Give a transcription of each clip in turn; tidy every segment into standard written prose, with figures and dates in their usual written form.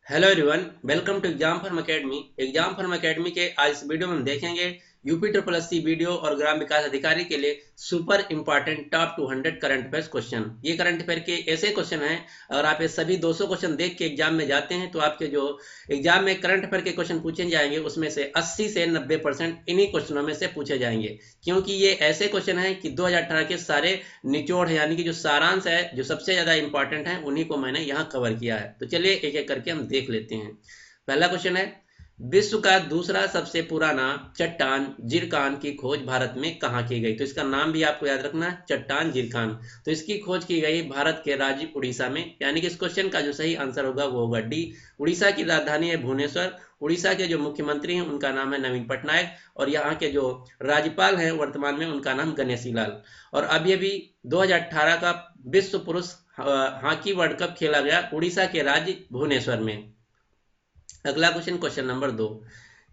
Hello everyone, welcome to exam form academy. Exam form academy के आज इस video में हम देखेंगे यूपी ट्रिपल एससी वीडियो और ग्राम विकास अधिकारी के लिए super important top 200 current affairs question. ये करंट अफेयर के ऐसे क्वेश्चन हैं, अगर आप ये सभी 200 क्वेश्चन देख के एग्जाम में जाते हैं तो आपके जो एग्जाम में करंट अफेयर के क्वेश्चन पूछे जाएंगे उसमें से 80 से 90% इन्हीं क्वेश्चनों में से पूछे जाएंगे, क्योंकि ये ऐसे क्वेश्चन हैं कि 2018 के सारे निचोड़ है, यानी कि जो सारांश है, जो सबसे ज्यादा इंपॉर्टेंट है, उन्हीं को मैंने यहाँ कवर किया है। तो चलिए एक एक करके हम देख लेते हैं। पहला क्वेश्चन है, विश्व का दूसरा सबसे पुराना चट्टान जिरकान की खोज भारत में कहाँ की गई? तो इसका नाम भी आपको याद रखना है, चट्टान जिरकान। तो इसकी खोज की गई भारत के राज्य उड़ीसा में, यानी कि इस क्वेश्चन का जो सही आंसर होगा वो होगा डी। उड़ीसा की राजधानी है भुवनेश्वर। उड़ीसा के जो मुख्यमंत्री हैं उनका नाम है नवीन पटनायक, और यहाँ के जो राज्यपाल हैं वर्तमान में उनका नाम गणेशी लाल। और अभी अभी 2018 का विश्व पुरुष हॉकी वर्ल्ड कप खेला गया उड़ीसा के राज्य भुवनेश्वर में। अगला क्वेश्चन, क्वेश्चन नंबर 2,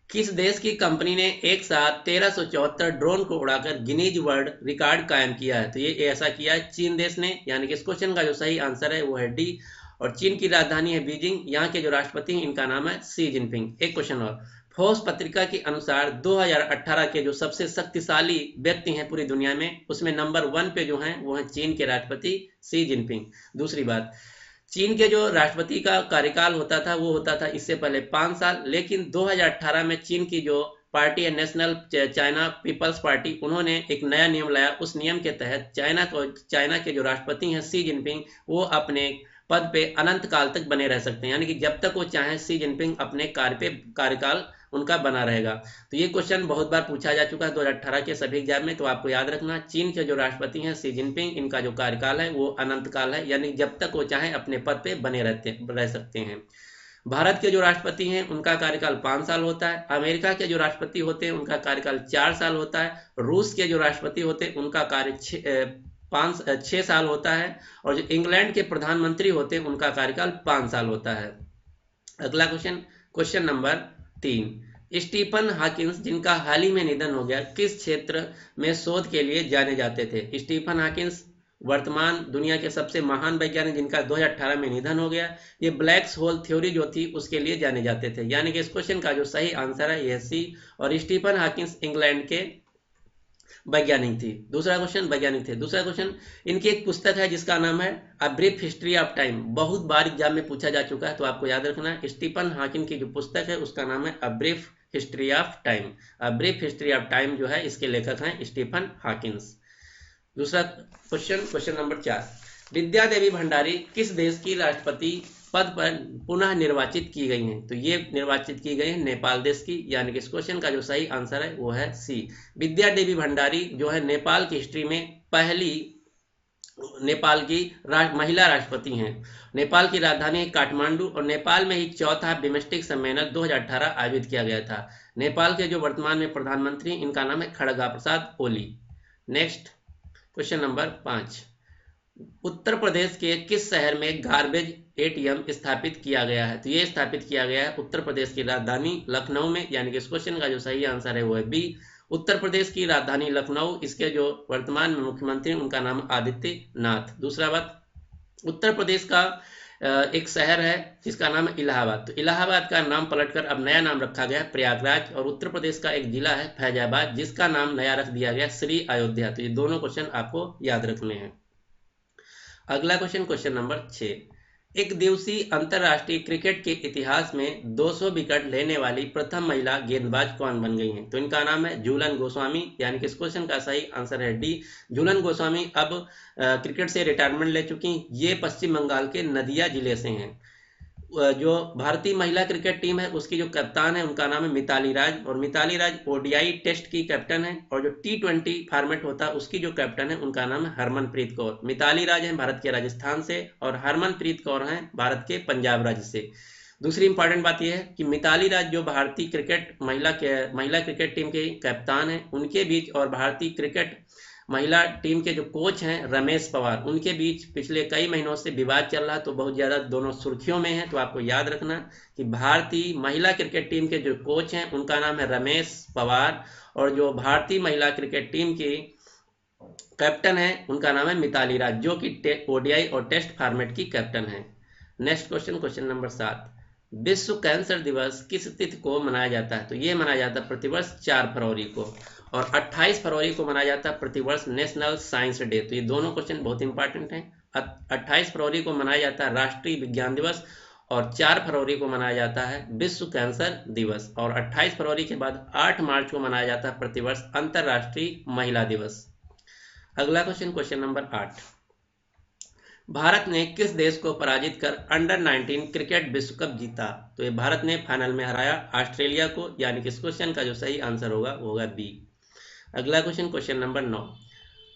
किस देश की कंपनी ने एक साथ 1374 ड्रोन को उड़ाकर गिनीज वर्ल्ड रिकॉर्ड कायम किया है? तो ये ऐसा किया है चीन देश ने, यानी कि इस क्वेश्चन का जो सही आंसर है वो है डी। और चीन की राजधानी है बीजिंग। यहाँ के जो राष्ट्रपति हैं इनका नाम है शी जिनपिंग। एक क्वेश्चन और, फोर्ब्स पत्रिका के अनुसार 2018 के जो सबसे शक्तिशाली व्यक्ति हैं पूरी दुनिया में, उसमें नंबर 1 पे जो हैं वो हैं चीन के राष्ट्रपति शी जिनपिंग। दूसरी बात, चीन के जो राष्ट्रपति का कार्यकाल होता था वो होता था इससे पहले 5 साल, लेकिन 2018 में चीन की जो पार्टी है नेशनल चाइना पीपल्स पार्टी, उन्होंने एक नया नियम लाया। उस नियम के तहत चाइना के जो राष्ट्रपति हैं शी जिनपिंग, वो अपने पद पे अनंत काल तक बने रह सकते हैं, यानी कि जब तक वो चाहें शी जिनपिंग अपने कार्यकाल उनका बना रहेगा। तो ये क्वेश्चन बहुत बार पूछा जा चुका है 2018 के सभी एग्जाम में, तो आपको याद रखना चीन के जो राष्ट्रपति हैं शी जिनपिंग, इनका जो कार्यकाल है वो अनंत काल है, यानी जब तक वो चाहे अपने पद पे बने रह सकते हैं। भारत के जो राष्ट्रपति हैं उनका कार्यकाल 5 साल होता है। अमेरिका के जो राष्ट्रपति होते हैं उनका कार्यकाल 4 साल होता है। रूस के जो राष्ट्रपति होते हैं उनका कार्य 6 साल होता है। और जो इंग्लैंड के प्रधानमंत्री होते हैं उनका कार्यकाल 5 साल होता है। अगला question, question number 3, Stephen Hawkins जिनका हाल ही में निधन हो गया, किस क्षेत्र में शोध के लिए जाने जाते थे? स्टीफन हॉकिंस वर्तमान दुनिया के सबसे महान वैज्ञानिक जिनका 2018 में निधन हो गया। ये ब्लैक होल थ्योरी जो थी उसके लिए जाने जाते थे, यानी कि इस क्वेश्चन का जो सही आंसर है यह सी। और स्टीफन हॉकिंस इंग्लैंड के वैज्ञानिक थी। दूसरा क्वेश्चन, वैज्ञानिक थे। दूसरा क्वेश्चन, इनकी एक पुस्तक है जिसका नाम है a brief history of time. बहुत बार एग्जाम में पूछा जा चुका है, तो आपको याद रखना है स्टीफन हॉकिंग की जो पुस्तक है उसका नाम है a brief history of time. A brief history of time जो है इसके लेखक हैं स्टीफन हॉकिंस। दूसरा क्वेश्चन, क्वेश्चन नंबर 4, विद्या देवी भंडारी किस देश की राष्ट्रपति पद पर पुनः निर्वाचित की गई हैं? तो ये निर्वाचित की गई है नेपाल देश की, यानी कि इस क्वेश्चन का जो सही आंसर है वो है सी। विद्या देवी भंडारी जो है नेपाल की हिस्ट्री में पहली नेपाल की महिला राष्ट्रपति हैं। नेपाल की राजधानी है काठमांडू, और नेपाल में ही चौथा बिम्स्टेक सम्मेलन 2018 आयोजित किया गया था। नेपाल के जो वर्तमान में प्रधानमंत्री इनका नाम है Khadga Prasad Oli. Next question number 5, Uttar Pradesh के किस शहर में गार्बेज एटीएम स्थापित किया गया है? तो ये स्थापित किया गया है उत्तर प्रदेश की राजधानी लखनऊ में, यानी कि इस क्वेश्चन का जो सही आंसर है वो है बी, उत्तर प्रदेश की राजधानी लखनऊ। इसके जो वर्तमान में मुख्यमंत्री उनका नाम आदित्य नाथ। दूसरा बात, उत्तर प्रदेश का एक शहर है जिसका नाम है इलाहाबाद। तो इलाहाबाद का नाम पलटकर अब नया नाम रखा गया है प्रयागराज। और उत्तर प्रदेश का एक जिला है फैजाबाद जिसका नाम नया रख दिया गया श्री अयोध्या। तो ये दोनों क्वेश्चन आपको याद रखने हैं। अगला क्वेश्चन, क्वेश्चन नंबर 6, एक दिवसीय अंतरराष्ट्रीय क्रिकेट के इतिहास में 200 विकेट लेने वाली प्रथम महिला गेंदबाज कौन बन गई हैं? तो इनका नाम है झूलन गोस्वामी, यानी कि इस क्वेश्चन का सही आंसर है डी। झूलन गोस्वामी अब क्रिकेट से रिटायरमेंट ले चुकी। ये पश्चिम बंगाल के नदिया जिले से हैं। जो भारतीय महिला क्रिकेट टीम है उसकी जो कप्तान है उनका नाम है मिताली राज, और मिताली राज ओडीआई टेस्ट की कैप्टन है। और जो T20 फॉर्मेट होता है उसकी जो कैप्टन है उनका नाम है हरमनप्रीत कौर। मिताली राज हैं भारत के राजस्थान से, और हरमनप्रीत कौर हैं भारत के पंजाब राज्य से। दूसरी इंपॉर्टेंट बात यह है कि मिताली राज जो भारतीय क्रिकेट महिला क्रिकेट टीम के कैप्तान हैं, उनके बीच और भारतीय क्रिकेट महिला टीम के जो कोच हैं रमेश पवार, उनके बीच पिछले कई महीनों से विवाद चल रहा है, तो बहुत ज़्यादा दोनों सुर्खियों में हैं। तो आपको याद रखना कि भारतीय महिला क्रिकेट टीम के जो कोच हैं उनका नाम है रमेश पवार, और जो भारतीय महिला क्रिकेट टीम की कैप्टन है उनका नाम है मिताली राज, जो कि ओडीआई और टेस्ट फॉर्मेट की कैप्टन है। नेक्स्ट क्वेश्चन, क्वेश्चन नंबर 7, विश्व कैंसर दिवस किस तिथि को मनाया जाता है? तो ये मनाया जाता है प्रतिवर्ष 4 फरवरी को, और 28 फरवरी को मनाया जाता है प्रतिवर्ष नेशनल साइंस डे। तो ये दोनों क्वेश्चन बहुत इंपॉर्टेंट हैं। 28 फरवरी को मनाया जाता है राष्ट्रीय विज्ञान दिवस, और 4 फरवरी को मनाया जाता है विश्व कैंसर दिवस, और 28 फरवरी के बाद 8 मार्च को मनाया जाता है प्रतिवर्ष अंतर्राष्ट्रीय महिला दिवस। अगला क्वेश्चन, क्वेश्चन नंबर 8, भारत ने किस देश को पराजित कर अंडर 19 क्रिकेट विश्व कप जीता? तो ये भारत ने फाइनल में हराया ऑस्ट्रेलिया को, यानी कि इस क्वेश्चन का जो सही आंसर होगा वो होगा बी। अगला क्वेश्चन, क्वेश्चन नंबर 9,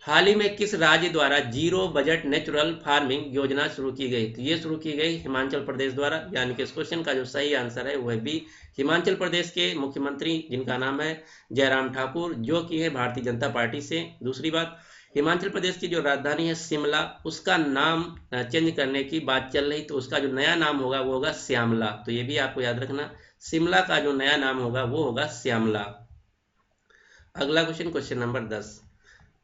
हाल ही में किस राज्य द्वारा जीरो बजट नेचुरल फार्मिंग योजना शुरू की गई? तो ये शुरू की गई हिमाचल प्रदेश द्वारा, यानी कि इस क्वेश्चन का जो सही आंसर है वो है बी। हिमाचल प्रदेश के मुख्यमंत्री जिनका नाम है जयराम ठाकुर, जो कि है भारतीय जनता पार्टी से। दूसरी बात, हिमाचल प्रदेश की जो राजधानी है शिमला, उसका नाम चेंज करने की बात चल रही, तो उसका जो नया नाम होगा वो होगा श्यामला। तो ये भी आपको याद रखना, शिमला का जो नया नाम होगा वो होगा श्यामला। अगला क्वेश्चन, क्वेश्चन नंबर 10,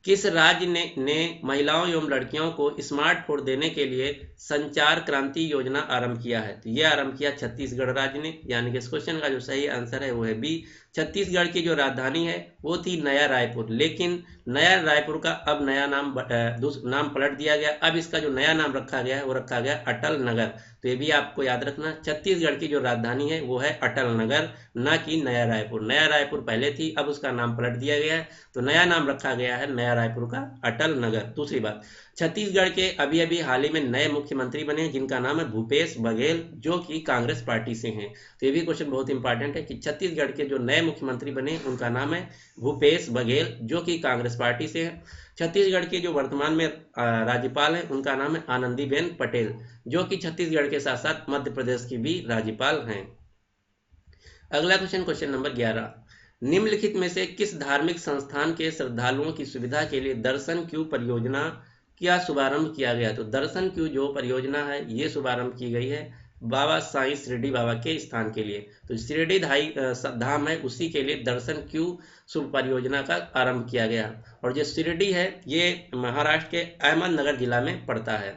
किस राज्य ने महिलाओं एवं लड़कियों को स्मार्टफोन देने के लिए संचार क्रांति योजना आरंभ किया है? तो यह आरंभ किया छत्तीसगढ़ राज्य ने, यानी कि इस क्वेश्चन का जो सही आंसर है वो है बी। छत्तीसगढ़ की जो राजधानी है वो थी नया रायपुर, लेकिन नया रायपुर का अब नया नाम नाम पलट दिया गया। अब इसका जो नया नाम रखा गया है वो रखा गया अटल नगर। तो ये भी आपको याद रखना, छत्तीसगढ़ की जो राजधानी है वो है अटल नगर, ना कि नया रायपुर। नया रायपुर पहले थी, अब उसका नाम पलट दिया गया है, तो नया नाम रखा गया है नया रायपुर का अटल नगर। दूसरी बात, छत्तीसगढ़ के अभी अभी हाल ही में नए मुख्यमंत्री बने जिनका नाम है भूपेश बघेल, जो कि कांग्रेस पार्टी से हैं। तो ये भी क्वेश्चन बहुत इंपॉर्टेंट है कि छत्तीसगढ़ के जो नए मुख्यमंत्री बने उनका नाम है भूपेश बघेल, जो कि कांग्रेस पार्टी से है। छत्तीसगढ़ के जो वर्तमान में राज्यपाल हैं उनका नाम है आनंदीबेन पटेल, जो कि छत्तीसगढ़ के साथ साथ मध्य प्रदेश की भी राज्यपाल हैं। अगला क्वेश्चन, क्वेश्चन नंबर 11, निम्नलिखित में से किस धार्मिक संस्थान के श्रद्धालुओं की सुविधा के लिए दर्शन क्यू परियोजना का शुभारंभ किया गया? तो दर्शन क्यू जो परियोजना है ये शुभारंभ की गई है बाबा साईं शिरडी बाबा के स्थान के लिए। तो शिरडी धाम है उसी के लिए दर्शन क्यू शुभ परियोजना का आरंभ किया गया, और जो शिरडी है ये महाराष्ट्र के अहमदनगर जिला में पड़ता है।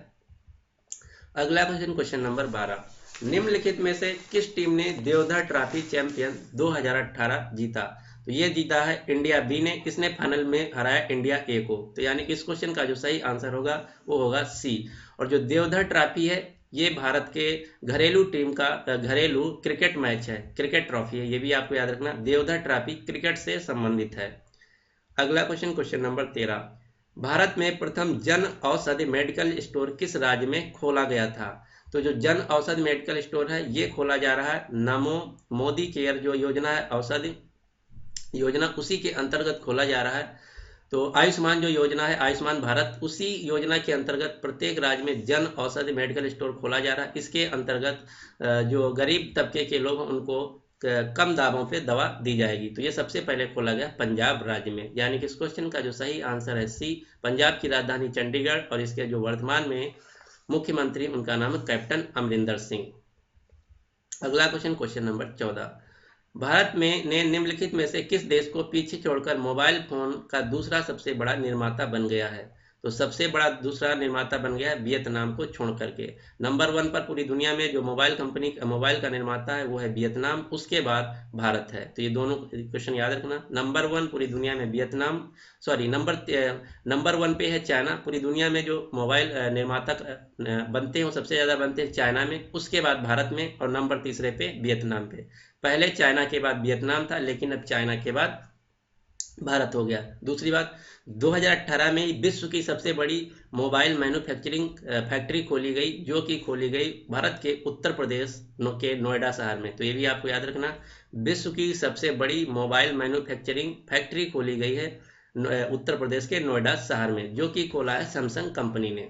अगला क्वेश्चन, क्वेश्चन नंबर 12, निम्नलिखित में से किस टीम ने देवधर ट्रॉफी चैंपियन 2018 जीता? तो ये जीता है इंडिया बी ने, इसने फाइनल में हराया इंडिया ए को। तो यानी कि इस क्वेश्चन का जो सही आंसर होगा वो होगा सी। और जो देवधर ट्रॉफी है ये भारत के घरेलू टीम का घरेलू क्रिकेट मैच है, क्रिकेट ट्रॉफी है, ये भी आपको याद रखना। देवधर ट्रॉफी क्रिकेट से संबंधित है। अगला क्वेश्चन, क्वेश्चन नंबर 13, भारत में प्रथम जन औषधि मेडिकल स्टोर किस राज्य में खोला गया था? तो जो जन औषधि मेडिकल स्टोर है ये खोला जा रहा है नमो मोदी केयर जो योजना है, औषधि योजना, उसी के अंतर्गत खोला जा रहा है। तो आयुष्मान जो योजना है आयुष्मान भारत, उसी योजना के अंतर्गत प्रत्येक राज्य में जन औषधि मेडिकल स्टोर खोला जा रहा है। इसके अंतर्गत जो गरीब तबके के लोग उनको कम दामों पे दवा दी जाएगी। तो ये सबसे पहले खोला गया पंजाब राज्य में, यानी कि इस क्वेश्चन का जो सही आंसर है सी। पंजाब की राजधानी चंडीगढ़, और इसके जो वर्तमान में मुख्यमंत्री उनका नाम है कैप्टन अमरिंदर सिंह। अगला क्वेश्चन, क्वेश्चन नंबर 14, भारत में ने निम्नलिखित में से किस देश को पीछे छोड़कर मोबाइल फोन का दूसरा सबसे बड़ा निर्माता बन गया है? तो सबसे बड़ा दूसरा निर्माता बन गया है वियतनाम को छोड़ करके। नंबर 1 पर पूरी दुनिया में जो मोबाइल का निर्माता है वो है वियतनाम, उसके बाद भारत है। तो ये दोनों क्वेश्चन याद रखना, नंबर 1 पूरी दुनिया में वियतनाम, सॉरी नंबर 1 पे है चाइना। पूरी दुनिया में जो मोबाइल निर्माता बनते हैं वो सबसे ज़्यादा बनते हैं चाइना में, उसके बाद भारत में, और नंबर तीसरे पे वियतनाम पे। पहले चाइना के बाद वियतनाम था, लेकिन अब चाइना के बाद भारत हो गया। दूसरी बात, 2018 में विश्व की सबसे बड़ी मोबाइल मैन्युफैक्चरिंग फैक्ट्री खोली गई, जो कि खोली गई भारत के उत्तर प्रदेश के नोएडा शहर में। तो ये भी आपको याद रखना, विश्व की सबसे बड़ी मोबाइल मैन्युफैक्चरिंग फैक्ट्री खोली गई है उत्तर प्रदेश के नोएडा शहर में, जो कि खोला है सैमसंग कंपनी ने।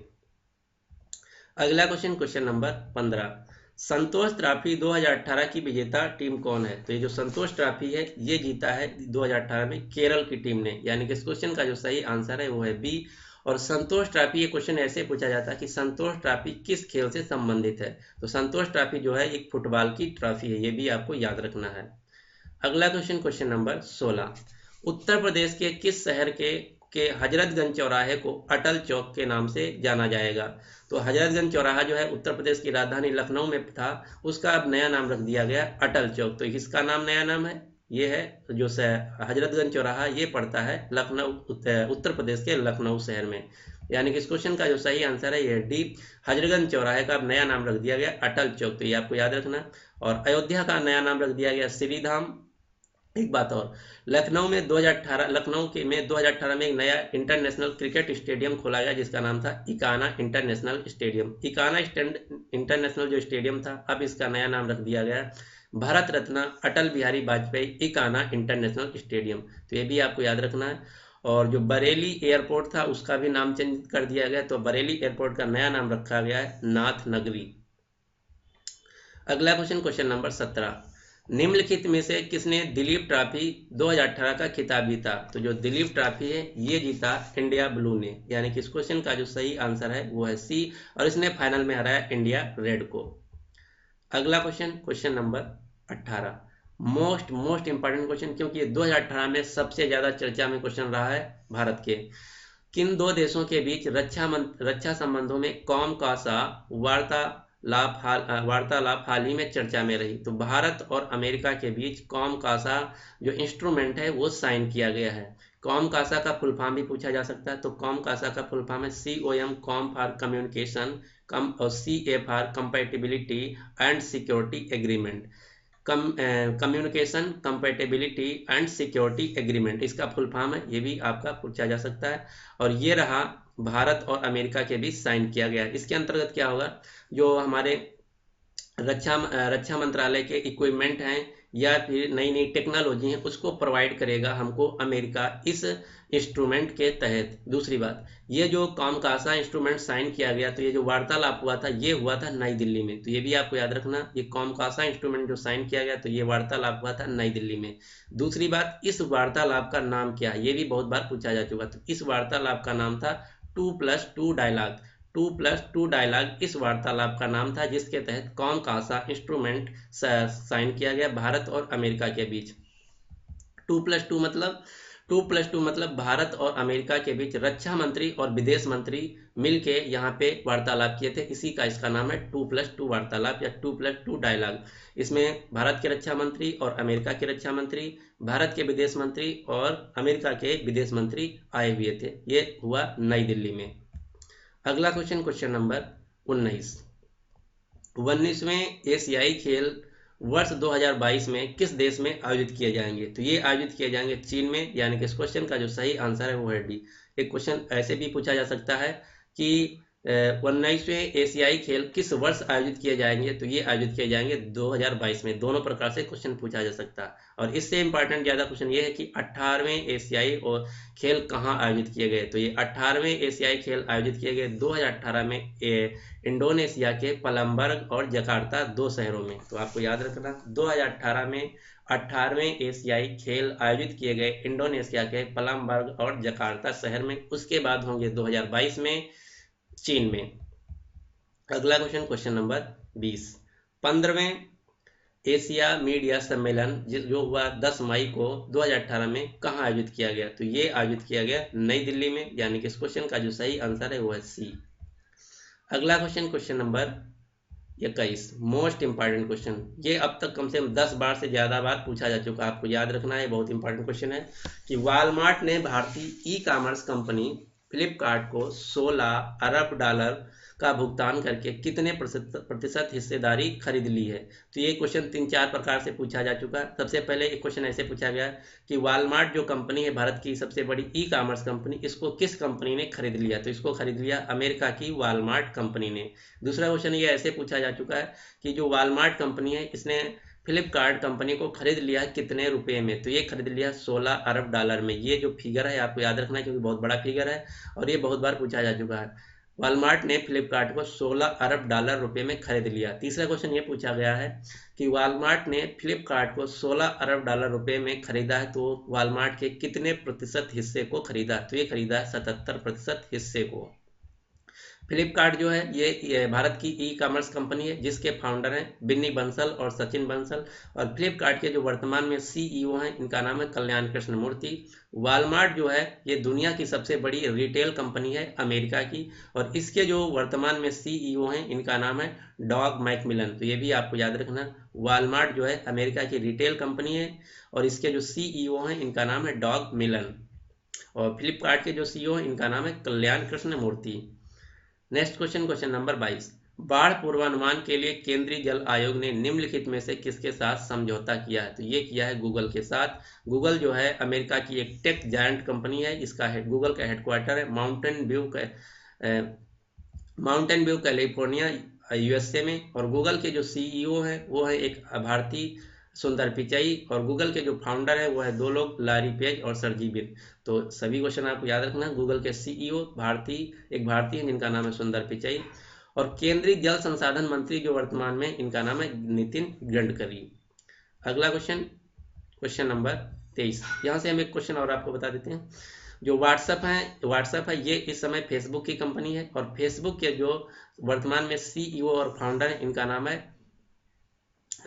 अगला क्वेश्चन, क्वेश्चन नंबर 15, संतोष ट्रॉफी 2018 की विजेता टीम कौन है? तो ये जो संतोष ट्रॉफी है ये जीता है 2018 में केरल की टीम ने, यानी कि इस क्वेश्चन का जो सही आंसर है वो है बी। और संतोष ट्रॉफी, ये क्वेश्चन ऐसे पूछा जाता है कि संतोष ट्रॉफी किस खेल से संबंधित है? तो संतोष ट्रॉफी जो है एक फुटबॉल की ट्रॉफी है, ये भी आपको याद रखना है। अगला question, question number 16, Uttar Pradesh के किस शहर के के हजरतगंज चौराहे को अटल चौक के नाम से जाना जाएगा। तो हजरतगंज चौराहा जो है उत्तर प्रदेश की राजधानी लखनऊ में था, उसका अब नया नाम रख दिया गया अटल चौक। तो इसका नाम नया नाम है, ये है जो हजरतगंज चौराहा, ये पड़ता है लखनऊ उत्तर प्रदेश के लखनऊ शहर में। यानी कि इस क्वेश्चन का जो सही आंसर है ये डी, हजरतगंज चौराहे का अब नया नाम रख दिया गया अटल चौक। तो ये आपको याद रखना। और अयोध्या का नया नाम रख दिया गया श्रीधाम। एक बात और, लखनऊ में 2018 में एक नया इंटरनेशनल क्रिकेट स्टेडियम खोला गया जिसका नाम था Ekana international stadium. Ekana international जो स्टेडियम था, अब इसका नया नाम रख दिया गया भारत रत्न अटल बिहारी वाजपेयी इकाना इंटरनेशनल स्टेडियम। तो ये भी आपको याद रखना है। और जो बरेली एयरपोर्ट था उसका भी नाम चेंज कर दिया गया, तो बरेली एयरपोर्ट का नया नाम रखा गया है नाथ नगरी। अगला क्वेश्चन, क्वेश्चन नंबर 17, निम्नलिखित में से किसने दिलीप ट्रॉफी 2018 का खिताब जीता? तो जो दिलीप ट्रॉफी है ये जीता इंडिया ब्लू ने। यानी कि इस क्वेश्चन का जो सही आंसर है वो है सी, और इसने फाइनल में हराया इंडिया रेड को। अगला question, question number 18, most important question, क्योंकि ये 2018 में सबसे ज्यादा चर्चा में क्वेश्चन रहा है भारत के। किन दो देशों के बीच रक्षा संबंधों में कॉम कासा वार्तालाप हाल ही में चर्चा में रही? तो भारत और अमेरिका के बीच कॉम कासा जो इंस्ट्रूमेंट है वो साइन किया गया है। कॉम कासा का फुल फॉर्म भी पूछा जा सकता है। तो कॉम कासा का फुल फॉर्म है COM, कॉम फॉर कम्युनिकेशन, और CA for compatibility and security agreement. Communication, compatibility and security agreement इसका फुल फॉर्म है, ये भी आपका पूछा जा सकता है। और ये रहा भारत और अमेरिका के बीच साइन किया गया है। इसके अंतर्गत क्या होगा, जो हमारे रक्षा मंत्रालय के इक्विपमेंट हैं या फिर नई नई टेक्नोलॉजी है उसको प्रोवाइड करेगा हमको अमेरिका इस इंस्ट्रूमेंट के तहत। दूसरी बात, ये जो कॉमकासा इंस्ट्रूमेंट साइन किया गया, तो ये जो वार्तालाप हुआ था ये हुआ था नई दिल्ली में। तो ये भी आपको याद रखना, ये कॉमकासा इंस्ट्रूमेंट जो साइन किया गया तो ये वार्तालाप हुआ था नई दिल्ली में। दूसरी बात, इस वार्तालाप का नाम क्या है, ये भी बहुत बार पूछा जा चुका। तो इस वार्तालाप का नाम था 2+2 डायलॉग। 2+2 डायलॉग इस वार्तालाप का नाम था, जिसके तहत कॉमकासा इंस्ट्रूमेंट साइन किया गया भारत और अमेरिका के बीच। 2+2 मतलब भारत और अमेरिका के बीच रक्षा मंत्री और विदेश मंत्री मिलके यहाँ पे वार्तालाप किए थे, इसी का इसका नाम है 2+2 वार्तालाप या 2+2 डायलॉग। इसमें भारत के रक्षा मंत्री और अमेरिका के रक्षा मंत्री, भारत के विदेश मंत्री और अमेरिका के विदेश मंत्री आए हुए थे। ये हुआ नई दिल्ली में। अगला क्वेश्चन, क्वेश्चन नंबर 19, 19वें एशियाई खेल वर्ष 2022 में किस देश में आयोजित किए जाएंगे? तो ये आयोजित किए जाएंगे चीन में। यानी कि इस क्वेश्चन का जो सही आंसर है वो है डी। एक क्वेश्चन ऐसे भी पूछा जा सकता है कि 19वें एशियाई खेल किस वर्ष आयोजित किए जाएंगे? तो ये आयोजित किए जाएंगे 2022 में। दोनों प्रकार से क्वेश्चन पूछा जा सकता है। और इससे इंपॉर्टेंट ज्यादा क्वेश्चन ये है कि 18वें एशियाई और खेल कहाँ आयोजित किए गए? तो ये 18वें एशियाई खेल आयोजित किए गए 2018 में इंडोनेशिया के पलम्बर्ग और जकार्ता, 2 शहरों में। तो आपको याद रखना 2018 में 18वें एशियाई खेल आयोजित किए गए इंडोनेशिया के पलम्बर्ग और जकार्ता शहर में। उसके बाद होंगे 2022 में चीन में। अगला क्वेश्चन, क्वेश्चन नंबर 20, 15वें एशिया मीडिया सम्मेलन जो हुआ 10 मई को 2018 में कहाँ आयोजित किया गया? तो ये आयोजित किया गया नई दिल्ली में। यानी कि इस क्वेश्चन का जो सही आंसर है वो है सी। अगला question, question number 21, most important question. ये अब तक कम से कम 10 बार से ज्यादा बार पूछा जा चुका, आपको याद रखना है, बहुत इंपॉर्टेंट क्वेश्चन है कि वॉलमार्ट ने भारतीय ई-कॉमर्स कंपनी फ्लिपकार्ट को $16 अरब का भुगतान करके कितने प्रतिशत हिस्सेदारी खरीद ली है? तो ये क्वेश्चन 3-4 प्रकार से पूछा जा चुका है। सबसे पहले एक क्वेश्चन ऐसे पूछा गया कि वॉलमार्ट जो कंपनी है भारत की सबसे बड़ी ई-कॉमर्स कंपनी, इसको किस कंपनी ने खरीद लिया? तो इसको खरीद लिया अमेरिका की वॉलमार्ट कंपनी ने। दूसरा क्वेश्चन ये ऐसे पूछा जा चुका है कि जो वॉलमार्ट कंपनी है इसने फ्लिपकार्ट कंपनी को खरीद लिया कितने रुपए में? तो ये खरीद लिया $16 अरब में। ये जो फिगर है आपको याद रखना है क्योंकि बहुत बड़ा फिगर है और ये बहुत बार पूछा जा चुका है। वॉलमार्ट ने फ्लिपकार्ट को $16 अरब में खरीद लिया। तीसरा क्वेश्चन ये पूछा गया है कि वॉलमार्ट ने फ्लिपकार्ट को $16 अरब में खरीदा है, तो वॉलमार्ट के कितने प्रतिशत हिस्से को खरीदा? तो ये खरीदा है 77% हिस्से को। फ्लिपकार्ट जो है ये भारत की ई कॉमर्स कंपनी है जिसके फाउंडर हैं बिन्नी बंसल और सचिन बंसल। और फ्लिपकार्ट के जो वर्तमान में सीईओ हैं इनका नाम है कल्याण कृष्ण मूर्ति। वॉलमार्ट जो है ये दुनिया की सबसे बड़ी रिटेल कंपनी है अमेरिका की, और इसके जो वर्तमान में सीईओ हैं इनका नाम है डॉग मैकमिलन। तो ये भी आपको याद रखना, वॉलमार्ट जो है अमेरिका की रिटेल कंपनी है और इसके जो सीईओ हैं इनका नाम है डॉग मिलन। और फ्लिपकार्ट के जो सीईओ हैं इनका नाम है Kalyan Krishna Murthy. Next question, question number 22। बाढ़ पूर्वानुमान के लिए केंद्रीय जल आयोग ने निम्नलिखित में से किसके साथ समझौता किया है? तो ये किया है गूगल के साथ। गूगल जो है अमेरिका की एक टेक जायंट कंपनी है, इसका गूगल का हेडक्वार्टर है माउंटेन व्यू कैलिफोर्निया यूएसए में। और गूगल के जो सीईओ हैं वो है एक भारतीय सुंदर पिचाई, और गूगल के जो फाउंडर है वो है दो लोग, लारी पेज और सरजी बिन। तो सभी क्वेश्चन आपको याद रखना। गूगल के सीईओ एक भारतीय जिनका नाम है सुंदर पिचाई, और केंद्रीय जल संसाधन मंत्री जो वर्तमान में इनका नाम है नितिन गडकरी। अगला क्वेश्चन, क्वेश्चन नंबर 23। यहाँ से हम एक क्वेश्चन और आपको बता देते हैं। जो व्हाट्सएप है ये इस समय फेसबुक की कंपनी है, और फेसबुक के जो वर्तमान में सीईओ और फाउंडर है इनका नाम है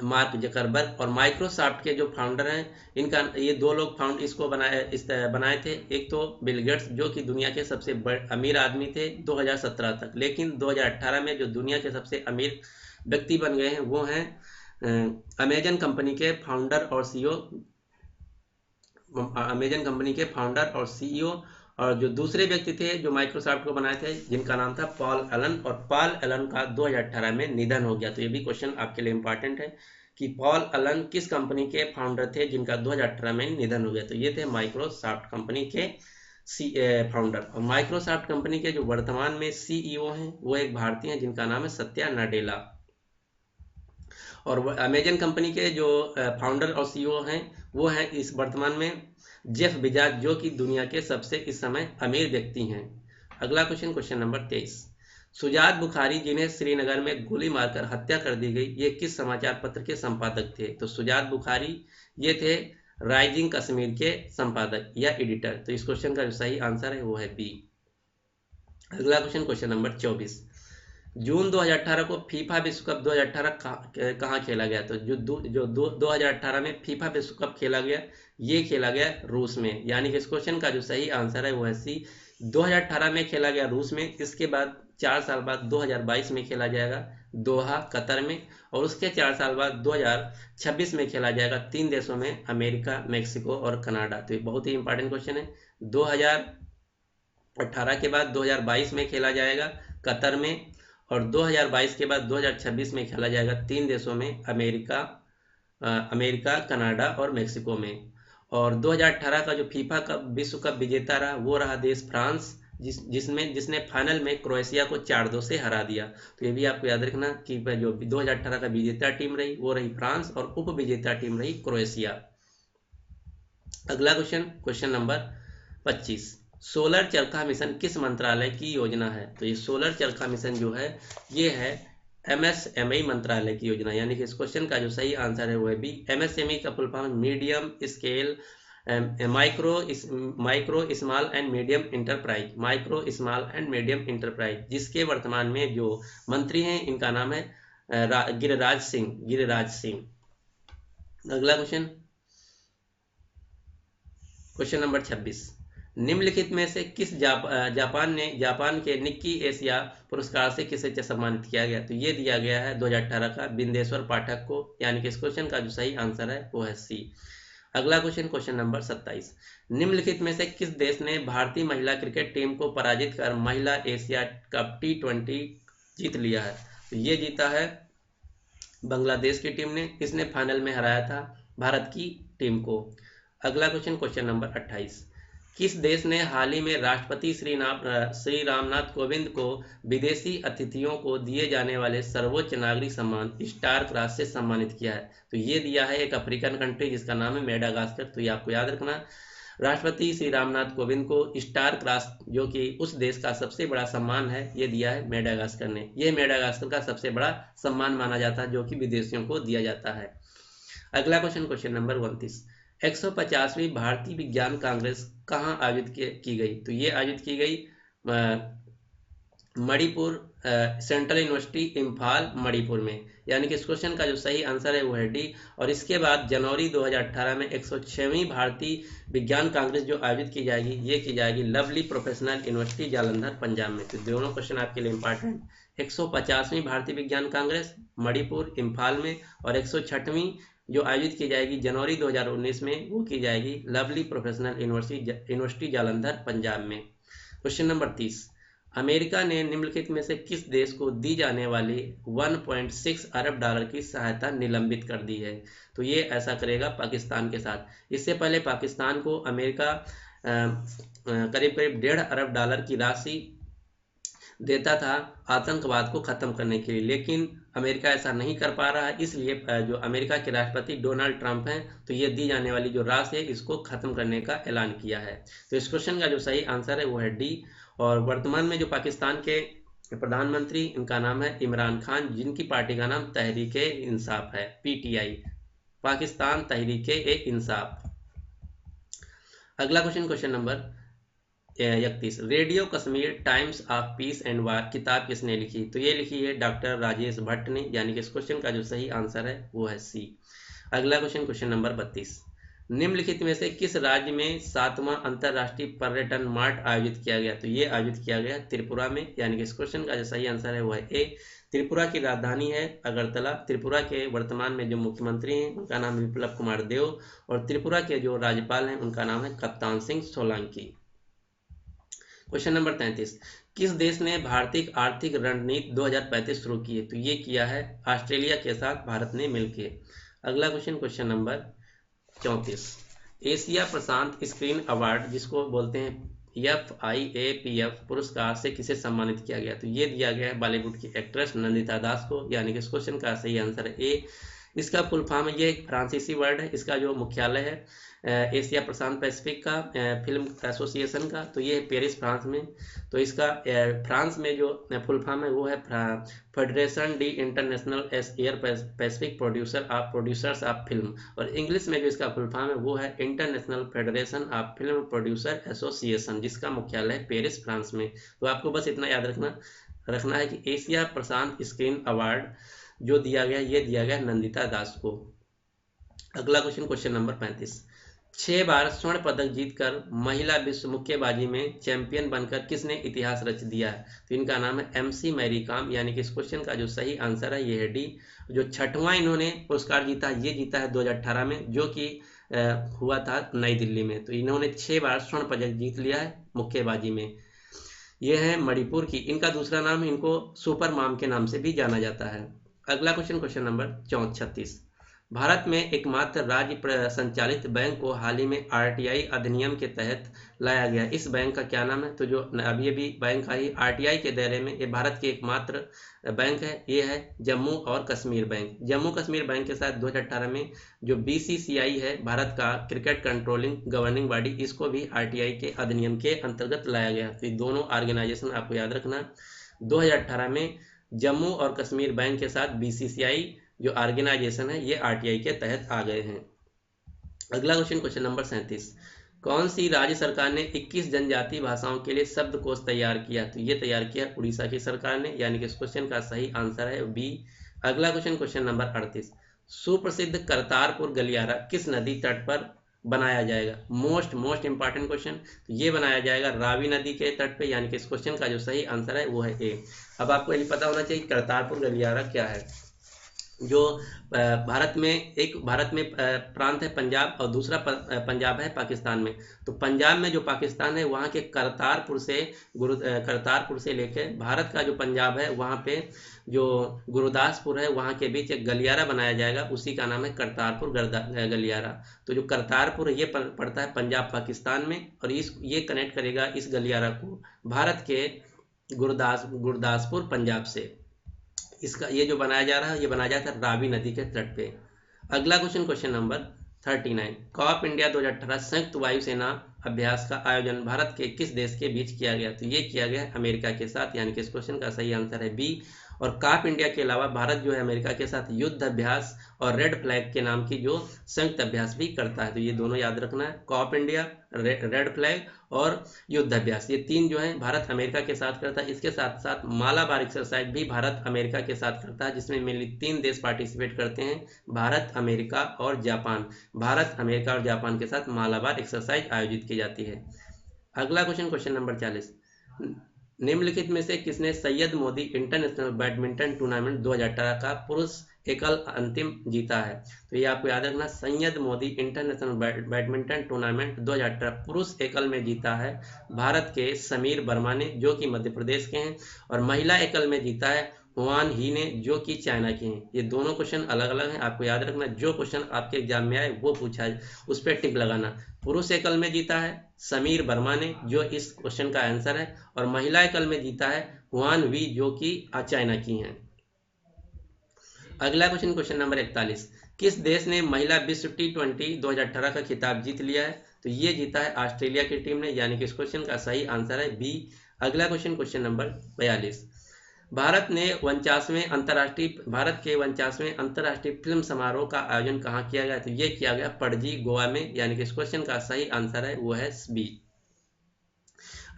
मार्क जकरबर्ग। और माइक्रोसॉफ्ट के जो फाउंडर हैं इनका, ये दो लोग बनाए थे। एक तो बिल गेट्स जो कि दुनिया के सबसे अमीर आदमी थे 2017 तक, लेकिन 2018 में जो दुनिया के सबसे अमीर व्यक्ति बन गए हैं वो हैं अमेजन कंपनी के फाउंडर और सीईओ। और जो दूसरे व्यक्ति थे जो माइक्रोसॉफ्ट को बनाए थे जिनका नाम था पॉल एलन, और पॉल एलन का 2018 में निधन हो गया। तो ये भी क्वेश्चन आपके लिए इंपॉर्टेंट है कि पॉल एलन किस कंपनी के फाउंडर थे जिनका 2018 में निधन हो गया? तो ये थे माइक्रोसॉफ्ट कंपनी के फाउंडर। और माइक्रोसॉफ्ट कंपनी के जो वर्तमान में सीईओ हैं वो एक भारतीय हैं जिनका नाम है सत्या नाडेला। और अमेजन कंपनी के जो फाउंडर और सीईओ हैं वो हैं इस वर्तमान में जेफ बेजोस जो कि दुनिया के सबसे इस समय अमीर व्यक्ति हैं। अगला question, question number 23। Sujat Bukhari जिन्हें श्रीनगर में गोली मारकर हत्या कर दी गई ये किस समाचार पत्र के संपादक थे? तो सुजात बुखारी ये थे राइजिंग कश्मीर के संपादक या एडिटर। तो इस क्वेश्चन का जो सही आंसर है वो है बी। अगला क्वेश्चन, क्वेश्चन नंबर 24। जून 2018 को फीफा विश्व कप 2018 कहाँ खेला गया? तो जो 2018 में फीफा विश्व कप खेला गया ये खेला गया रूस में, यानी कि इस क्वेश्चन का जो सही आंसर है वो है सी। 2018 में खेला गया रूस में, इसके बाद 4 साल बाद 2022 में खेला जाएगा दोहा कतर में, और उसके 4 साल बाद 2026 में खेला जाएगा 3 देशों में, अमेरिका, मेक्सिको और कनाडा। तो ये बहुत ही इंपॉर्टेंट क्वेश्चन है। 2018 के बाद 2022 में खेला जाएगा कतर में, और 2022 के बाद 2026 में खेला जाएगा 3 देशों में, अमेरिका, कनाडा और मेक्सिको में। और 2018 का जो फीफा कप विश्व कप विजेता रहा वो रहा देश फ्रांस, जिसने फाइनल में क्रोएशिया को 4-2 से हरा दिया। तो ये भी आपको याद रखना कि जो 2018 का विजेता टीम रही वो रही फ्रांस, और उप विजेता टीम रही क्रोएशिया। अगला क्वेश्चन, क्वेश्चन नंबर 25। सोलर चरखा मिशन किस मंत्रालय की योजना है? तो ये सोलर चरखा मिशन जो है ये है एमएसएमई मंत्रालय की योजना, यानी कि इस क्वेश्चन का जो सही आंसर है वो है बी। एमएसएमई का full form medium scale micro small and medium enterprise, जिसके वर्तमान में जो मंत्री हैं इनका नाम है गिरिराज सिंह। अगला क्वेश्चन, क्वेश्चन नंबर 26। निम्नलिखित में से किस जापान के निक्की एशिया पुरस्कार से किसे सम्मानित किया गया? तो ये दिया गया है 2018 का बिंदेश्वर पाठक को, यानी कि इस क्वेश्चन का जो सही आंसर है वो है सी। अगला क्वेश्चन, क्वेश्चन नंबर 27। निम्नलिखित में से किस देश ने भारतीय महिला क्रिकेट टीम को पराजित कर महिला एशिया कप T20 जीत लिया है? तो ये जीता है बांग्लादेश की टीम ने, इसने फाइनल में हराया था भारत की टीम को। अगला क्वेश्चन, क्वेश्चन नंबर 28। किस देश ने हाल ही में राष्ट्रपति श्री रामनाथ कोविंद को विदेशी अतिथियों को दिए जाने वाले सर्वोच्च नागरिक सम्मान स्टार क्रॉस से सम्मानित किया है? तो ये दिया है एक अफ्रीकन कंट्री जिसका नाम है मेडागास्कर। तो ये आपको याद रखना, राष्ट्रपति श्री रामनाथ कोविंद को स्टार क्रॉस जो कि उस देश का सबसे बड़ा सम्मान है ये दिया है मेडागास्कर ने। यह मेडागास्कर का सबसे बड़ा सम्मान माना जाता है जो कि विदेशियों को दिया जाता है। अगला क्वेश्चन, क्वेश्चन नंबर 29। 150वीं भारतीय विज्ञान कांग्रेस कहाँ आयोजित की गई? तो ये आयोजित की गई मणिपुर, सेंट्रल यूनिवर्सिटी इम्फाल मणिपुर में, यानी कि इस क्वेश्चन का जो सही आंसर है वो है डी। और इसके बाद जनवरी 2018 में 106वीं भारतीय विज्ञान कांग्रेस जो आयोजित की जाएगी, ये की जाएगी Lovely Professional University Jalandhar Punjab में। तो दोनों क्वेश्चन आपके लिए इंपॉर्टेंट। 150वीं भारतीय विज्ञान कांग्रेस मणिपुर इम्फाल में, और 106वीं जो आयोजित की जाएगी जनवरी 2019 में, वो की जाएगी Lovely Professional University Jalandhar Punjab में। क्वेश्चन नंबर 30, अमेरिका ने निम्नलिखित में से किस देश को दी जाने वाली 1.6 अरब डॉलर की सहायता निलंबित कर दी है? तो ये ऐसा करेगा पाकिस्तान के साथ। इससे पहले पाकिस्तान को अमेरिका करीब करीब 1.5 अरब डॉलर की राशि देता था आतंकवाद को खत्म करने के लिए, लेकिन अमेरिका ऐसा नहीं कर पा रहा है। इसलिए जो अमेरिका के राष्ट्रपति डोनाल्ड ट्रंप हैं, तो ये दी जाने वाली जो राशि है इसको खत्म करने का ऐलान किया है। तो इस क्वेश्चन का जो सही आंसर है वो है डी। और वर्तमान में जो पाकिस्तान के प्रधानमंत्री, इनका नाम है इमरान खान, जिनकी पार्टी का नाम तहरीके इंसाफ है, पीटीआई, पाकिस्तान तहरीके इंसाफ। अगला question, question number 31, radio Kashmir times of peace and वार किताब किसने लिखी? तो ये लिखी है डॉक्टर राजेश भट्ट ने, यानी कि इस क्वेश्चन का जो सही आंसर है वो है सी। अगला क्वेश्चन, क्वेश्चन नंबर 32, निम्नलिखित में से किस राज्य में 7वां अंतर्राष्ट्रीय पर्यटन मार्ट आयोजित किया गया? तो ये आयोजित किया गया त्रिपुरा में, यानी कि इस क्वेश्चन का जो सही आंसर है वो है ए। त्रिपुरा की राजधानी है अगरतला। त्रिपुरा के वर्तमान में जो मुख्यमंत्री हैं उनका नाम है विप्लव कुमार देव, और त्रिपुरा के जो राज्यपाल हैं उनका नाम है कप्तान सिंह सोलंकी। क्वेश्चन नंबर 33, किस देश ने भारतीय आर्थिक रणनीति 2035 शुरू की है? तो ये किया है ऑस्ट्रेलिया के साथ भारत ने मिलकर। अगला क्वेश्चन, क्वेश्चन नंबर 34, एशिया प्रशांत स्क्रीन अवार्ड जिसको बोलते हैं FIAPF पुरस्कार से किसे सम्मानित किया गया? तो ये दिया गया है बॉलीवुड की एक्ट्रेस नंदिता दास को, यानी कि इस क्वेश्चन का सही आंसर है ए। इसका फुल फॉर्म है, ये एक फ्रांसीसी वर्ड है, इसका जो मुख्यालय है एशिया प्रशांत पैसिफिक का फिल्म एसोसिएशन का, तो ये है पेरिस फ्रांस में। तो इसका फ्रांस में जो फुल फॉर्म है वो है federation D international air Pacific producers of film, और इंग्लिश में जो इसका फुल फॉर्म है वो है international federation of film producer association, जिसका मुख्यालय है पेरिस फ्रांस में। तो आपको बस इतना याद रखना है कि एशिया प्रशांत स्क्रीन अवार्ड जो दिया गया, ये दिया गया नंदिता दास को। अगला क्वेश्चन, क्वेश्चन नंबर 35, 6 बार स्वर्ण पदक जीतकर महिला विश्व मुक्केबाजी में चैंपियन बनकर किसने इतिहास रच दिया है? तो इनका नाम है MC मैरी कॉम, यानी कि इस क्वेश्चन का जो सही आंसर है ये है डी। जो 6वां इन्होंने पुरस्कार जीता, ये जीता है 2018 में, जो कि हुआ था नई दिल्ली में। तो इन्होंने 6 बार स्वर्ण पदक जीत लिया है मुक्केबाजी में। ये है मणिपुर की। इनका दूसरा नाम, इनको सुपर मॉम के नाम से भी जाना जाता है। अगला क्वेश्चन, क्वेश्चन नंबर 36, भारत में एकमात्र राज्य संचालित बैंक को हाल ही में RTI अधिनियम के तहत लाया गया, इस बैंक का क्या नाम है? तो जो अभी अभी बैंक आई RTI के दायरे में, ये भारत की एकमात्र बैंक है, ये है जम्मू और कश्मीर बैंक। जम्मू कश्मीर बैंक के साथ 2018 में जो BCCI है, भारत का क्रिकेट कंट्रोलिंग गवर्निंग बॉडी, इसको भी RTI के अधिनियम के अंतर्गत लाया गया। तो ये दोनों ऑर्गेनाइजेशन आपको याद रखना, 2018 में जम्मू और कश्मीर बैंक के साथ BCCI जो ऑर्गेनाइजेशन है ये RTI के तहत आ गए हैं। अगला क्वेश्चन, क्वेश्चन नंबर 37, कौन सी राज्य सरकार ने 21 जनजातीय भाषाओं के लिए शब्दकोश तैयार किया? तो ये तैयार किया उड़ीसा की सरकार ने, यानी कि इस क्वेश्चन का सही आंसर है बी। अगला क्वेश्चन, क्वेश्चन नंबर 38, सुप्रसिद्ध करतारपुर गलियारा किस नदी तट पर बनाया जाएगा? Most important question. तो ये बनाया जाएगा रावी नदी के तट पे, यानी कि इस क्वेश्चन का जो सही आंसर है वो है ए। अब आपको ये पता होना चाहिए करतारपुर गलियारा क्या है। जो भारत में प्रांत है पंजाब, और दूसरा पंजाब है पाकिस्तान में। तो पंजाब में जो पाकिस्तान है वहाँ के करतारपुर से लेके भारत का जो पंजाब है वहाँ पे जो गुरुदासपुर है वहाँ के बीच एक गलियारा बनाया जाएगा, उसी का नाम है करतारपुर गलियारा। तो जो करतारपुर ये पड़ता है पंजाब पाकिस्तान में, और ये कनेक्ट करेगा इस गलियारा को भारत के गुरदासपुर पंजाब से। इसका ये जो बनाया जा रहा है, ये बनाया जाता है रावी नदी के तट पे। अगला question, question number 39, Cope India 2018 संयुक्त वायुसेना अभ्यास का आयोजन भारत के किस देश के बीच किया गया? तो ये किया गया अमेरिका के साथ, यानी कि इस क्वेश्चन का सही आंसर है बी। और काप इंडिया के अलावा भारत जो है अमेरिका के साथ युद्ध अभ्यास और रेड फ्लैग के नाम की जो संयुक्त अभ्यास भी करता है। तो ये दोनों याद रखना है, कॉप इंडिया, रेड फ्लैग और युद्ध अभ्यास, ये तीन जो है भारत अमेरिका के साथ करता है। इसके साथ साथ मालाबार एक्सरसाइज भी भारत अमेरिका के साथ करता है, जिसमें मेनली 3 देश पार्टिसिपेट करते हैं, भारत, अमेरिका और जापान। भारत, अमेरिका और जापान के साथ मालाबार एक्सरसाइज आयोजित की जाती है। अगला क्वेश्चन, क्वेश्चन नंबर 40, निम्नलिखित में से किसने Syed Modi international badminton tournament 2018 का पुरुष एकल अंतिम जीता है? तो ये आपको याद रखना, Syed Modi international badminton tournament 2018 पुरुष एकल में जीता है भारत के समीर वर्मा ने, जो कि मध्य प्रदेश के हैं, और महिला एकल में जीता है हुआन ही ने, जो कि चाइना के हैं। ये दोनों क्वेश्चन अलग अलग हैं, आपको याद रखना, जो क्वेश्चन आपके एग्जाम में आए वो पूछा है, उस पर टिक लगाना। पुरुष एकल में जीता है समीर वर्मा ने, जो इस क्वेश्चन का आंसर है, और महिला एकल में जीता है हुआन वी, जो कि चाइना की हैं। अगला क्वेश्चन, क्वेश्चन नंबर 41, किस देश ने महिला विश्व T20 2018 का खिताब जीत लिया है? तो ये जीता है ऑस्ट्रेलिया की टीम ने, यानी कि इस क्वेश्चन का सही आंसर है बी। अगला क्वेश्चन, क्वेश्चन नंबर 42, भारत के 49वें अंतर्राष्ट्रीय फिल्म समारोह का आयोजन कहाँ किया गया? तो ये किया गया पणजी, गोवा में, यानी कि इस क्वेश्चन का सही आंसर है वो है बी।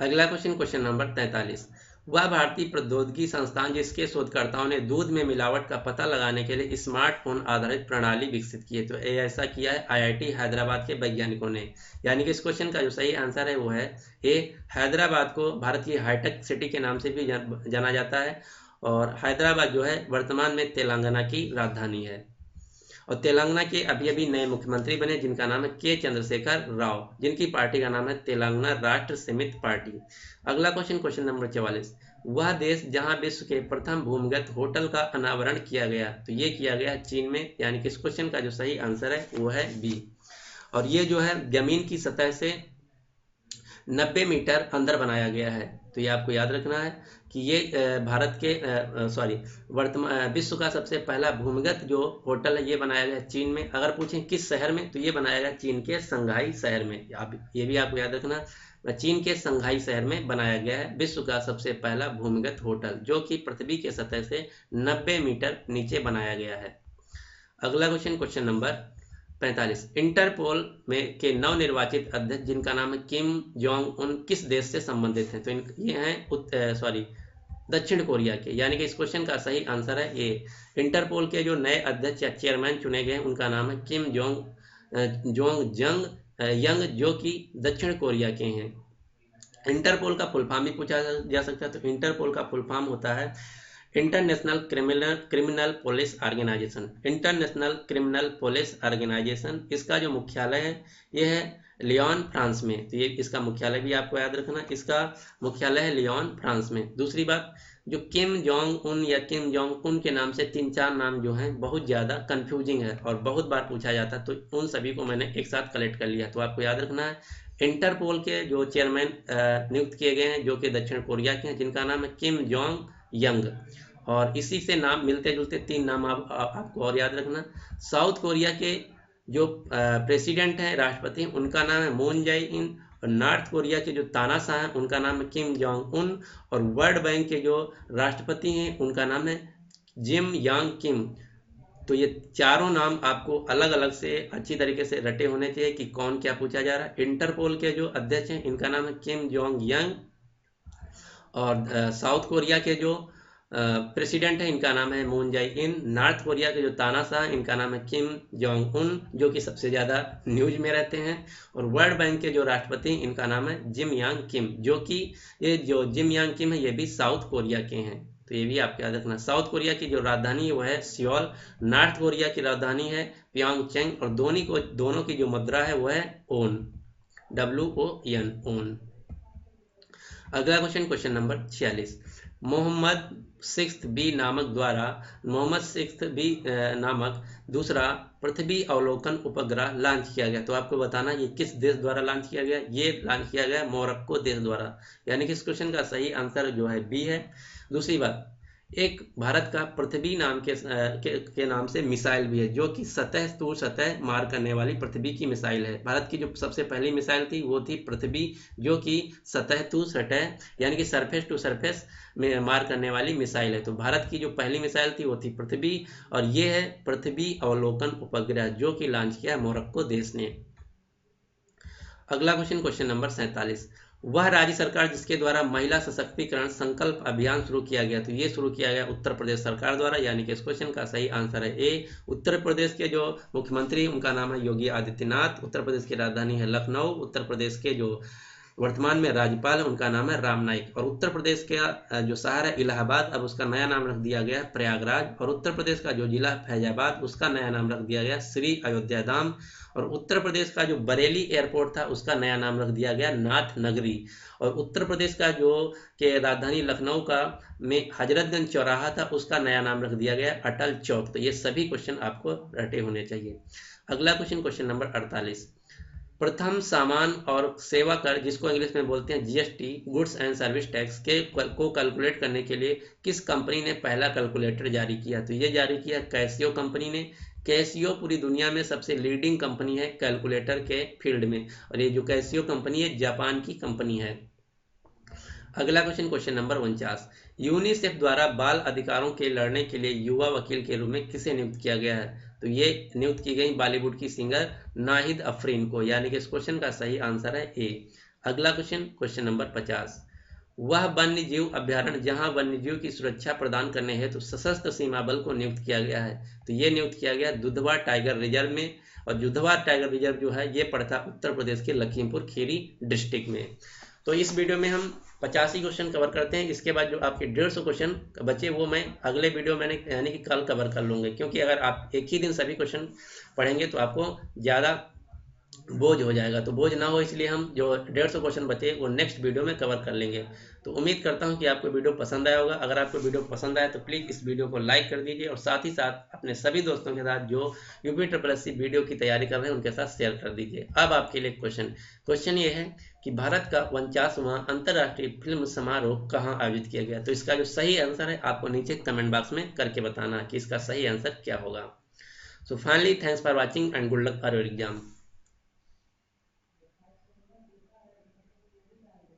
अगला क्वेश्चन, क्वेश्चन नंबर 43, वह भारतीय प्रौद्योगिकी संस्थान जिसके शोधकर्ताओं ने दूध में मिलावट का पता लगाने के लिए स्मार्टफोन आधारित प्रणाली विकसित की है? तो ऐसा किया है IIT हैदराबाद के वैज्ञानिकों ने, यानी कि इस क्वेश्चन का जो सही आंसर है वो है ए। हैदराबाद को भारत की हाईटेक सिटी के नाम से भी जाना जाता है, और हैदराबाद जो है वर्तमान में तेलंगाना की राजधानी है, और तेलंगाना के अभी अभी नए मुख्यमंत्री बने, जिनका नाम है के चंद्रशेखर राव, जिनकी पार्टी का नाम है तेलंगाना राष्ट्र समिति पार्टी। अगला क्वेश्चन, क्वेश्चन नंबर 44, वह देश जहां विश्व के प्रथम भूमिगत होटल का अनावरण किया गया? तो ये किया गया चीन में, यानी कि इस क्वेश्चन का जो सही आंसर है वो है बी। और ये जो है जमीन की सतह से 90 मीटर अंदर बनाया गया है। तो ये आपको याद रखना है कि ये भारत के वर्तमान विश्व का सबसे पहला भूमिगत जो होटल है ये बनाया गया चीन में। अगर पूछें किस शहर में, तो ये बनाया गया चीन के संघाई शहर में। ये भी आपको याद रखना, चीन के संघाई शहर में बनाया गया है विश्व का सबसे पहला भूमिगत होटल, जो कि पृथ्वी के सतह से 90 मीटर नीचे बनाया गया है। अगला क्वेश्चन, क्वेश्चन नंबर 45, इंटरपोल में के नवनिर्वाचित अध्यक्ष जिनका नाम है किम जोंग उन किस देश से संबंधित हैं? तो ये हैं दक्षिण कोरिया के, यानी कि इस क्वेश्चन का सही आंसर है ए। इंटरपोल के जो नए अध्यक्ष या चेयरमैन चुने गए हैं उनका नाम है किम जोंग यंग, जो कि दक्षिण कोरिया के हैं। इंटरपोल का फुल फॉर्म भी पूछा जा सकता है, तो इंटरपोल का फुल फॉर्म होता है international criminal police organisation. International criminal police organisation, इसका जो मुख्यालय है ये है लियोन, फ्रांस में। तो ये इसका मुख्यालय भी आपको याद रखना, इसका मुख्यालय है लियोन, फ्रांस में। दूसरी बात, जो किम जोंग उन या किम जोंग उन के नाम से 3-4 नाम जो हैं बहुत ज़्यादा कंफ्यूजिंग है और बहुत बार पूछा जाता है, तो उन सभी को मैंने एक साथ कलेक्ट कर लिया। तो आपको याद रखना है इंटरपोल के जो चेयरमैन नियुक्त किए गए हैं जो कि दक्षिण कोरिया के हैं, जिनका नाम है किम जोंग यंग, और इसी से नाम मिलते जुलते 3 नाम आपको और याद रखना। साउथ कोरिया के जो प्रेसिडेंट हैं, राष्ट्रपति हैं, उनका नाम है मून जाए इन, और नॉर्थ कोरिया के जो तानाशाह हैं उनका नाम है किम जोंग उन, और वर्ल्ड बैंक के जो राष्ट्रपति हैं उनका नाम है जिम यांग किम। तो ये चारों नाम आपको अलग अलग से अच्छी तरीके से रटे होने चाहिए कि कौन क्या पूछा जा रहा है। इंटरपोल के जो अध्यक्ष हैं इनका नाम है किम जोंग यंग, और साउथ कोरिया के जो प्रेसिडेंट है इनका नाम है मून जाए इन। नॉर्थ कोरिया के जो तानाशाह इनका नाम है किम जोंग उन, जो कि सबसे ज़्यादा न्यूज में रहते हैं। और वर्ल्ड बैंक के जो राष्ट्रपति इनका नाम है जिम यांग किम, जो कि ये जो जिम यांग किम है ये भी साउथ कोरिया के हैं। तो ये भी आपको याद रखना। साउथ कोरिया की जो राजधानी है वो है सियोल, नॉर्थ कोरिया की राजधानी है प्योंगचैंग, और दोनों की जो मुद्रा है वो है ओन, WON, ओन। अगला question, question number 46, Mohammed sixth B नामक दूसरा पृथ्वी अवलोकन उपग्रह लॉन्च किया गया। तो आपको बताना ये किस देश द्वारा लॉन्च किया गया? ये लॉन्च किया गया मोरक्को देश द्वारा, यानी कि इस क्वेश्चन का सही आंसर जो है बी है। दूसरी बात, एक भारत का पृथ्वी नाम के नाम से मिसाइल भी है, जो कि सतह टू सतह मार करने वाली पृथ्वी की मिसाइल है। भारत की जो सबसे पहली मिसाइल थी वो थी पृथ्वी, जो कि सतह टू सतह यानी कि सरफेस टू सरफेस में मार करने वाली मिसाइल है। तो भारत की जो पहली मिसाइल थी वो थी पृथ्वी, और ये है पृथ्वी अवलोकन उपग्रह, जो कि लॉन्च किया मोरक्को देश ने। अगला क्वेश्चन, क्वेश्चन नंबर 47, वह राज्य सरकार जिसके द्वारा महिला सशक्तिकरण संकल्प अभियान शुरू किया गया। तो ये शुरू किया गया उत्तर प्रदेश सरकार द्वारा, यानी कि इस क्वेश्चन का सही आंसर है ए। उत्तर प्रदेश के जो मुख्यमंत्री उनका नाम है योगी आदित्यनाथ, उत्तर प्रदेश की राजधानी है लखनऊ, उत्तर प्रदेश के जो वर्तमान में राज्यपाल है उनका नाम है राम नाईक, और उत्तर प्रदेश का जो शहर है इलाहाबाद, अब उसका नया नाम रख दिया गया है प्रयागराज, और उत्तर प्रदेश का जो जिला फैजाबाद उसका नया नाम रख दिया गया श्री अयोध्या धाम, और उत्तर प्रदेश का जो बरेली एयरपोर्ट था उसका नया नाम रख दिया गया नाथ नगरी, और उत्तर प्रदेश का जो के राजधानी लखनऊ का में हजरतगंज चौराहा था उसका नया नाम रख दिया गया अटल चौक। तो ये सभी क्वेश्चन आपको रटे होने चाहिए। अगला क्वेश्चन, क्वेश्चन नंबर 48, प्रथम सामान और सेवा कर, जिसको इंग्लिश में बोलते हैं GST, goods and service tax के को कैलकुलेट करने के लिए किस कंपनी ने पहला कैलकुलेटर जारी किया। तो ये जारी किया कैसियो कंपनी ने। कैसियो पूरी दुनिया में सबसे लीडिंग कंपनी है कैलकुलेटर के फील्ड में, और ये जो कैसियो कंपनी है जापान की कंपनी है। अगला क्वेश्चन, क्वेश्चन नंबर 49, यूनिसेफ द्वारा बाल अधिकारों के लड़ने के लिए युवा वकील के रूप में किसे नियुक्त किया गया है। तो ये नियुक्त की गई बॉलीवुड की सिंगर नाहिद अफरीन को, यानी कि इस क्वेश्चन का सही आंसर है ए। अगला क्वेश्चन, क्वेश्चन नंबर 50, वह वन्य जीव अभ्यारण्य जहां वन्य जीव की सुरक्षा प्रदान करने हेतु सशस्त्र सीमा बल को नियुक्त किया गया है। तो ये नियुक्त किया गया दुधवा टाइगर रिजर्व में, और दुधवा टाइगर रिजर्व जो है ये पड़ता उत्तर प्रदेश के लखीमपुर खीरी डिस्ट्रिक्ट में। तो इस वीडियो में हम 85 क्वेश्चन कवर करते हैं। इसके बाद जो आपके 150 क्वेश्चन बचे वो मैं अगले वीडियो में यानी कि कल कवर कर लूँगा, क्योंकि अगर आप एक ही दिन सभी क्वेश्चन पढ़ेंगे तो आपको ज़्यादा बोझ हो जाएगा। तो बोझ ना हो इसलिए हम जो 150 क्वेश्चन बचे वो नेक्स्ट वीडियो में कवर कर लेंगे। तो उम्मीद करता हूं कि आपको वीडियो पसंद आया होगा। अगर आपको वीडियो पसंद आया तो प्लीज़ इस वीडियो को लाइक कर दीजिए, और साथ ही साथ अपने सभी दोस्तों के साथ जो यूपीएससी वीडियो की तैयारी कर रहे हैं उनके साथ शेयर कर दीजिए। अब आपके लिए क्वेश्चन ये है कि भारत का 49वां अंतर्राष्ट्रीय फिल्म समारोह कहाँ आयोजित किया गया। तो इसका जो सही आंसर है आपको नीचे कमेंट बॉक्स में करके बताना कि इसका सही आंसर क्या होगा। So finally thanks for watching and good luck for your exam.